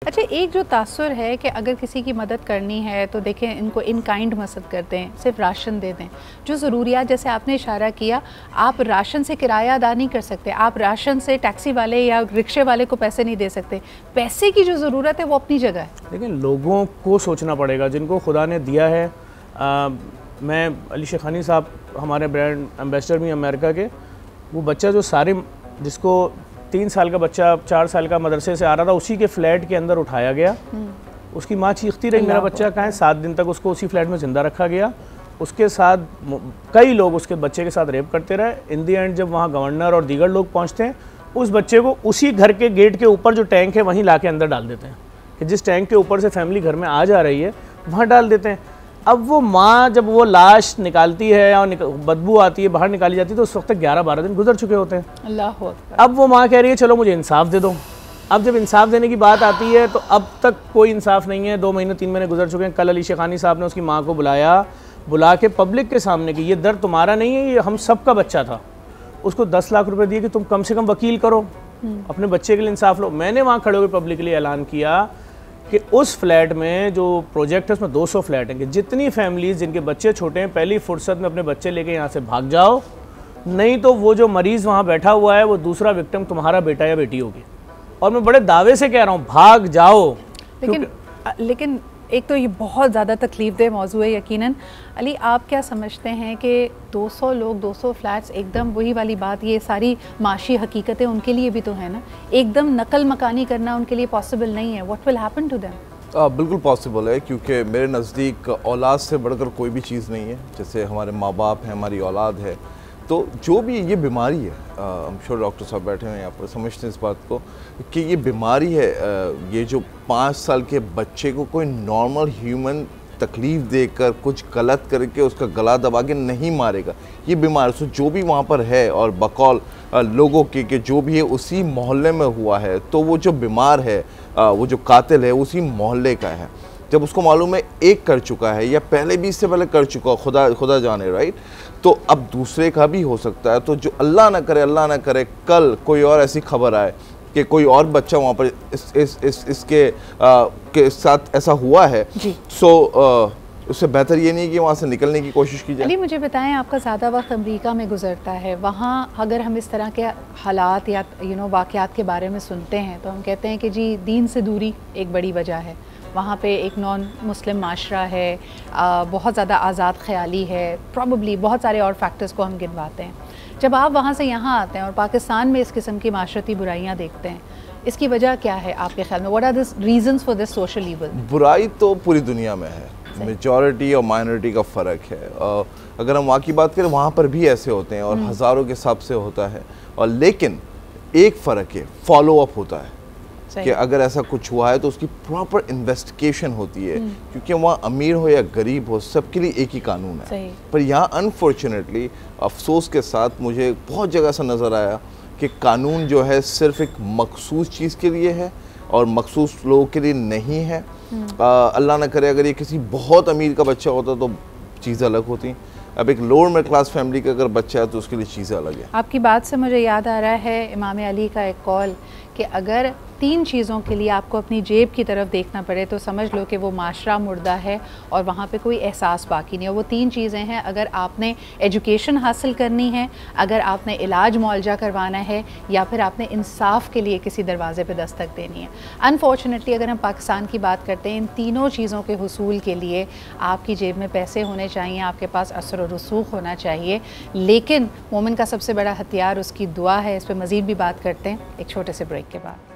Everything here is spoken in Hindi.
अच्छा, एक जो तासुर है कि अगर किसी की मदद करनी है तो देखें इनको इन काइंड मदद करते हैं, सिर्फ राशन दे दें। जो ज़रूरियात, जैसे आपने इशारा किया, आप राशन से किराया अदा नहीं कर सकते, आप राशन से टैक्सी वाले या रिक्शे वाले को पैसे नहीं दे सकते। पैसे की जो ज़रूरत है वो अपनी जगह है, लेकिन लोगों को सोचना पड़ेगा जिनको खुदा ने दिया है। मैं अली शेखानी साहब हमारे ब्रांड एम्बेसडर भी अमेरिका के, वो बच्चा जो जिसको 3 साल का बच्चा 4 साल का मदरसे से आ रहा था, उसी के फ्लैट के अंदर उठाया गया। उसकी माँ चीखती रही मेरा बच्चा कहाँ है, 7 दिन तक उसको उसी फ्लैट में ज़िंदा रखा गया। उसके साथ कई लोग उसके बच्चे के साथ रेप करते रहे। इन दी एंड जब वहाँ गवर्नर और दीगर लोग पहुँचते हैं, उस बच्चे को उसी घर के गेट के ऊपर जो टैंक है वहीं ला के अंदर डाल देते हैं कि जिस टैंक के ऊपर से फैमिली घर में आ जा रही है वहाँ डाल देते हैं। अब वो माँ जब वो लाश निकालती है और बदबू आती है, बाहर निकाली जाती है, तो उस वक्त तक 11-12 दिन गुजर चुके होते हैं। अल्लाह हो अकबर। अब वो माँ कह रही है चलो मुझे इंसाफ दे दो। अब जब इंसाफ देने की बात आती है तो अब तक कोई इंसाफ नहीं है। 2 महीने 3 महीने गुजर चुके हैं। कल अली शेखानी साहब ने उसकी माँ को बुला के पब्लिक के सामने कि ये दर्द तुम्हारा नहीं है, ये हम सब का बच्चा था। उसको 10 लाख रुपए दिए कि तुम कम से कम वकील करो, अपने बच्चे के लिए इंसाफ लो। मैंने वहाँ खड़े होकर पब्लिकली ऐलान किया कि उस फ्लैट में जो प्रोजेक्ट है उसमें 200 फ्लैट हैं कि जितनी फैमिलीज़ जिनके बच्चे छोटे हैं पहली फुर्सत में अपने बच्चे लेके यहाँ से भाग जाओ, नहीं तो वो जो मरीज़ वहाँ बैठा हुआ है वो दूसरा विक्टिम तुम्हारा बेटा या बेटी होगी। और मैं बड़े दावे से कह रहा हूँ भाग जाओ। लेकिन एक तो ये बहुत ज़्यादा तकलीफ़देह मौजू है यकीनन। अली, आप क्या समझते हैं कि 200 लोग 200 फ्लैट्स, एकदम वही वाली बात, ये सारी माशी हकीकतें उनके लिए भी तो है ना, एकदम नकल मकानी करना उनके लिए पॉसिबल नहीं है। What will happen to them? बिल्कुल पॉसिबल है, क्योंकि मेरे नज़दीक औलाद से बढ़कर कोई भी चीज़ नहीं है। जैसे हमारे माँ बाप हैं, हमारी औलाद है, तो जो भी ये बीमारी है, हम श्योर डॉक्टर साहब बैठे हैं यहाँ पर, समझते हैं इस बात को कि ये बीमारी है। ये जो 5 साल के बच्चे को कोई नॉर्मल ह्यूमन तकलीफ़ देकर कुछ गलत करके उसका गला दबा के नहीं मारेगा। ये बीमारी सो जो भी वहाँ पर है और बकौल लोगों के जो भी है उसी मोहल्ले में हुआ है, तो वो जो बीमार है, वो जो कातिल है उसी मोहल्ले का है। जब उसको मालूम है एक कर चुका है या पहले भी इससे पहले कर चुका, खुदा जाने, राइट, तो अब दूसरे का भी हो सकता है। तो जो अल्लाह ना करे कल कोई और ऐसी खबर आए कि कोई और बच्चा वहाँ पर इसके के साथ ऐसा हुआ है, सो उससे बेहतर ये नहीं कि वहाँ से निकलने की कोशिश की जाए। अली, मुझे बताएं, आपका ज़्यादा वक्त अमेरिका में गुजरता है, वहाँ अगर हम इस तरह के हालात या वाक़यात के बारे में सुनते हैं तो हम कहते हैं कि जी दीन से दूरी एक बड़ी वजह है। वहाँ पे एक नॉन मुस्लिम माशरा है, बहुत ज़्यादा आज़ाद ख्याली है, प्रॉबली बहुत सारे और फैक्टर्स को हम गिनवाते हैं। जब आप वहाँ से यहाँ आते हैं और पाकिस्तान में इस किस्म की माशरती बुराइयाँ देखते हैं, इसकी वजह क्या है आपके ख्याल में? What are the reasons for this social evil? बुराई तो पूरी दुनिया में है, मेजॉरिटी और माइनॉरिटी का फ़र्क है। अगर हम वहाँ की बात करें, वहाँ पर भी ऐसे होते हैं और हज़ारों के हिसाब से होता है, और लेकिन एक फ़र्क है, फॉलो अप होता है कि अगर ऐसा कुछ हुआ है तो उसकी प्रॉपर इन्वेस्टिगेशन होती है, क्योंकि वहाँ अमीर हो या गरीब हो सबके लिए एक ही कानून है। पर यहाँ अनफॉर्चुनेटली अफसोस के साथ मुझे बहुत जगह ऐसा नज़र आया कि कानून जो है सिर्फ एक मखसूस चीज़ के लिए है और मखसूस लोगों के लिए नहीं है। अल्लाह ना करे अगर ये किसी बहुत अमीर का बच्चा होता तो चीज़ें अलग होती। अब एक लोअर मिडिल क्लास फैमिली का अगर बच्चा है तो उसके लिए चीज़ें अलग है। आपकी बात से मुझे याद आ रहा है इमाम अली का एक कौल कि अगर 3 चीज़ों के लिए आपको अपनी जेब की तरफ देखना पड़े तो समझ लो कि वो माशरा मुर्दा है और वहाँ पे कोई एहसास बाकी नहीं है। वो 3 चीज़ें हैं, अगर आपने एजुकेशन हासिल करनी है, अगर आपने इलाज मुआवजा करवाना है, या फिर आपने इंसाफ के लिए किसी दरवाजे पे दस्तक देनी है। अनफॉर्चुनेटली अगर हम पाकिस्तान की बात करते हैं, इन तीनों चीज़ों के हुसूल के लिए आपकी जेब में पैसे होने चाहिए, आपके पास असर और रसूख होना चाहिए, लेकिन मोमिन का सबसे बड़ा हथियार उसकी दुआ है। इस पर मज़ीद भी बात करते हैं एक छोटे से ब्रेक के बाद।